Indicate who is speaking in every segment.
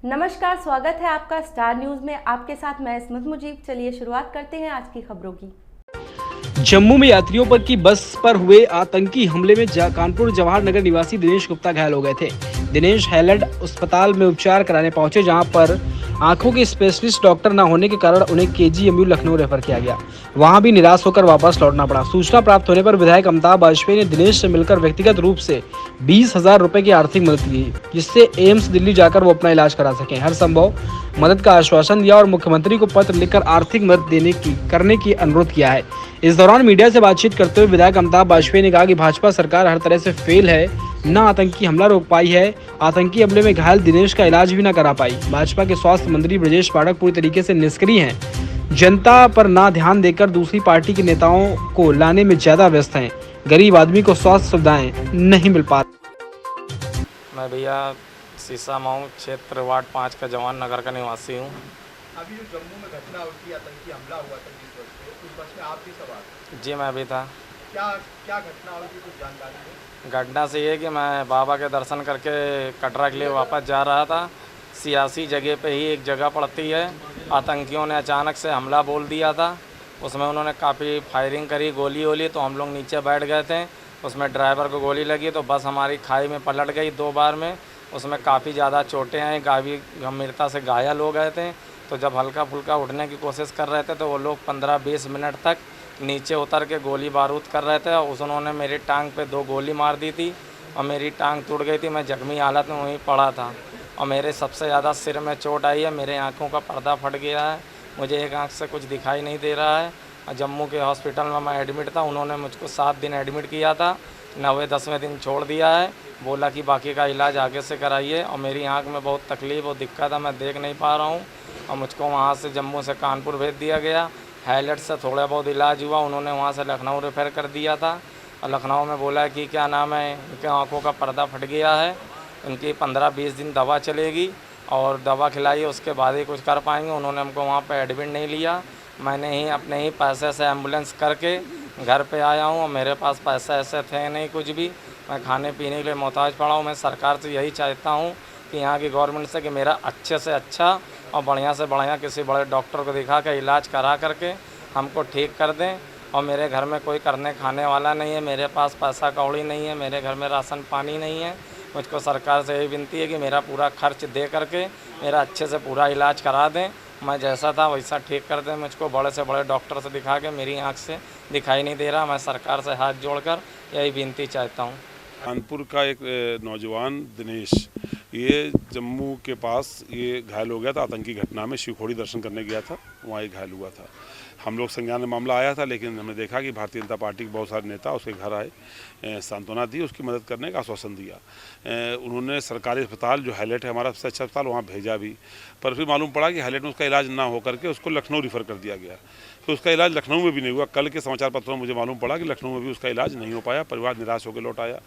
Speaker 1: नमस्कार, स्वागत है आपका स्टार न्यूज में। आपके साथ मैं इस्मत मुजीब। चलिए शुरुआत करते हैं आज की खबरों की।
Speaker 2: जम्मू में यात्रियों पर की बस पर हुए आतंकी हमले में कानपुर जवाहर नगर निवासी दिनेश गुप्ता घायल हो गए थे। दिनेश हैलड अस्पताल में उपचार कराने पहुंचे, जहां पर आंखों के स्पेशलिस्ट डॉक्टर न होने के कारण उन्हें केजीएमयू लखनऊ रेफर किया गया। वहां भी निराश होकर वापस लौटना पड़ा। सूचना प्राप्त होने पर विधायक अमिताभ वाजपेयी ने दिनेश से मिलकर व्यक्तिगत रूप से 20,000 रुपए की आर्थिक मदद की, जिससे एम्स दिल्ली जाकर वो अपना इलाज करा सकें। हर संभव मदद का आश्वासन दिया और मुख्यमंत्री को पत्र लिखकर आर्थिक मदद करने की अनुरोध किया है। इस दौरान मीडिया से बातचीत करते हुए विधायक अमिताभ वाजपेयी ने कहा कि भाजपा सरकार हर तरह से फेल है, न आतंकी हमला रोक पाई है, आतंकी हमले में घायल दिनेश का इलाज भी न करा पाई। भाजपा के स्वास्थ्य मंत्री ब्रजेश पाठक पूरी तरीके से निष्क्रिय हैं, जनता पर ना ध्यान देकर दूसरी पार्टी के नेताओं को लाने में ज्यादा व्यस्त हैं। गरीब आदमी को स्वास्थ्य सुविधाएं नहीं मिल पा।
Speaker 3: मैं भैया सीसा माऊ क्षेत्र वार्ड 5 का जवान नगर का निवासी हूँ।
Speaker 4: अभी जो जम्मू में घटना हुई, आतंकी हमला हुआ था जिस बस पे, उस बस में आप भी सवार?
Speaker 3: जी मैं भी था।
Speaker 4: क्या क्या घटना हुई थी, कुछ जानकारी है?
Speaker 3: घटना से ये कि मैं बाबा के दर्शन करके कटरा के लिए वापस जा रहा था। सियासी जगह पे ही एक जगह पड़ती है, आतंकियों ने अचानक से हमला बोल दिया था। उसमें उन्होंने काफ़ी फायरिंग करी, गोली वोली, तो हम लोग नीचे बैठ गए थे। उसमें ड्राइवर को गोली लगी तो बस हमारी खाई में पलट गई 2 बार में। उसमें काफ़ी ज़्यादा चोटें आई, काफ़ी गंभीरता से घायल हो गए थे। तो जब हल्का फुल्का उठने की कोशिश कर रहे थे तो वो लोग 15-20 मिनट तक नीचे उतर के गोली बारूद कर रहे थे। उन्होंने मेरी टांग पे 2 गोली मार दी थी और मेरी टांग टूट गई थी। मैं जख्मी हालत में वहीं पड़ा था और मेरे सबसे ज़्यादा सिर में चोट आई है। मेरे आँखों का पर्दा फट गया है, मुझे एक आँख से कुछ दिखाई नहीं दे रहा है। जम्मू के हॉस्पिटल में मैं एडमिट था। उन्होंने मुझको 7 दिन एडमिट किया था, 9वें-10वें दिन छोड़ दिया है। बोला कि बाकी का इलाज आगे से कराइए। और मेरी आँख में बहुत तकलीफ़ और दिक्कत है, मैं देख नहीं पा रहा हूँ। और मुझको वहाँ से जम्मू से कानपुर भेज दिया गया। हाईलाइट से थोड़ा बहुत इलाज हुआ, उन्होंने वहाँ से लखनऊ रेफ़र कर दिया था। और लखनऊ में बोला कि क्या नाम है, इनके आँखों का पर्दा फट गया है, इनकी 15-20 दिन दवा चलेगी और दवा खिलाई, उसके बाद ही कुछ कर पाएंगे। उन्होंने हमको वहाँ पे एडमिट नहीं लिया। मैंने ही अपने ही पैसे से एम्बुलेंस करके घर पे आया हूँ और मेरे पास पैसे ऐसे थे नहीं कुछ भी। मैं खाने पीने के लिए मोहताज पड़ा हूँ। मैं सरकार से यही चाहता हूँ कि यहाँ की गवर्नमेंट से कि मेरा अच्छे से अच्छा और बढ़िया से बढ़िया किसी बड़े डॉक्टर को दिखा के इलाज करा करके हमको ठीक कर दें। और मेरे घर में कोई करने खाने वाला नहीं है, मेरे पास पैसा कौड़ी नहीं है, मेरे घर में राशन पानी नहीं है। मुझको सरकार से यही विनती है कि मेरा पूरा खर्च दे करके मेरा अच्छे से पूरा इलाज करा दें। मैं जैसा था वैसा ठीक कर दें। मुझको बड़े से बड़े डॉक्टर से दिखा के, मेरी आँख से दिखाई नहीं दे रहा। मैं सरकार से हाथ जोड़कर यही विनती चाहता हूँ।
Speaker 5: कानपुर का एक नौजवान दिनेश, ये जम्मू के पास ये घायल हो गया था आतंकी घटना में। शिवखोड़ी दर्शन करने गया था, वहाँ ये घायल हुआ था। हम लोग संज्ञान में मामला आया था, लेकिन हमने देखा कि भारतीय जनता पार्टी के बहुत सारे नेता उसके घर आए, सांत्वना दी, उसकी मदद करने का आश्वासन दिया। उन्होंने सरकारी अस्पताल जो हाईलाइट है हमारा सबसे अच्छा अस्पताल, वहाँ भेजा भी। पर फिर मालूम पड़ा कि हाईलाइट में उसका इलाज ना हो करके उसको लखनऊ रिफ़र कर दिया गया। तो उसका इलाज लखनऊ में भी नहीं हुआ। कल के समाचार पत्रों में मुझे मालूम पड़ा कि लखनऊ में भी उसका इलाज नहीं हो पाया। परिवार निराश होकर लौट आया।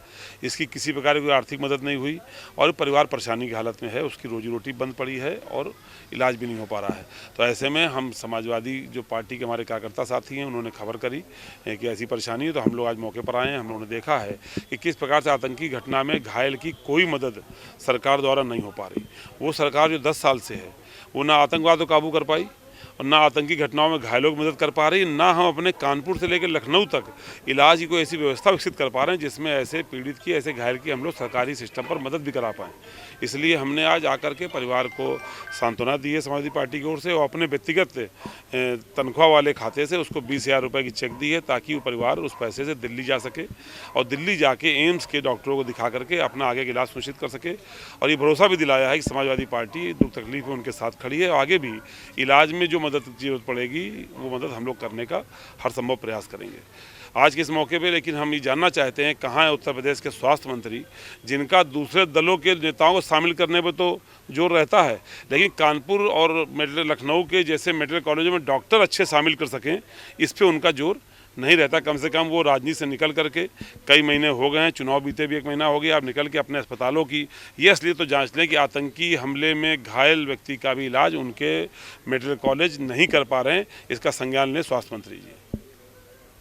Speaker 5: इसकी किसी प्रकार की आर्थिक मदद नहीं हुई और परिवार परेशानी की हालत में है। उसकी रोजी रोटी बंद पड़ी है और इलाज भी नहीं हो पा रहा है। तो ऐसे में हम समाजवादी जो पार्टी के हमारे कार्यकर्ता साथी हैं, उन्होंने खबर करी कि ऐसी परेशानी है। तो हम लोग आज मौके पर आए हैं। हम लोगों ने देखा है कि किस प्रकार से आतंकी घटना में घायल की कोई मदद सरकार द्वारा नहीं हो पा रही। वो सरकार जो 10 साल से है, वो ना आतंकवाद को काबू कर पाई और ना आतंकी घटनाओं में घायलों की मदद कर पा रही, ना हम अपने कानपुर से लेकर लखनऊ तक इलाज की कोई ऐसी व्यवस्था विकसित कर पा रहे हैं जिसमें ऐसे पीड़ित की, ऐसे घायल की हम लोग सरकारी सिस्टम पर मदद भी करा पाएँ। इसलिए हमने आज आकर के परिवार को सांत्वना दी है समाजवादी पार्टी की ओर से, और अपने व्यक्तिगत तनख्वाह वाले खाते से उसको 20,000 रुपये की चेक दी है, ताकि वो परिवार उस पैसे से दिल्ली जा सके और दिल्ली जाके एम्स के डॉक्टरों को दिखा करके अपना आगे का इलाज सुनिश्चित कर सके। और ये भरोसा भी दिलाया है कि समाजवादी पार्टी दुख तकलीफ में उनके साथ खड़ी है और आगे भी इलाज में जो मदद की जरूरत पड़ेगी वो मदद हम लोग करने का हर संभव प्रयास करेंगे आज के इस मौके पे। लेकिन हम ये जानना चाहते हैं कहाँ है उत्तर प्रदेश के स्वास्थ्य मंत्री, जिनका दूसरे दलों के नेताओं को शामिल करने पर तो जोर रहता है, लेकिन कानपुर और लखनऊ के जैसे मेडिकल कॉलेजों में डॉक्टर अच्छे शामिल कर सकें, इस पर उनका जोर नहीं रहता। कम से कम वो राजनीति से निकल करके, कई महीने हो गए हैं, चुनाव बीते भी 1 महीना हो गया, आप निकल के अपने अस्पतालों की ये असलियत तो जांच लें कि आतंकी हमले में घायल व्यक्ति का भी इलाज उनके मेडिकल कॉलेज नहीं कर पा रहे हैं। इसका संज्ञान लें स्वास्थ्य मंत्री जी।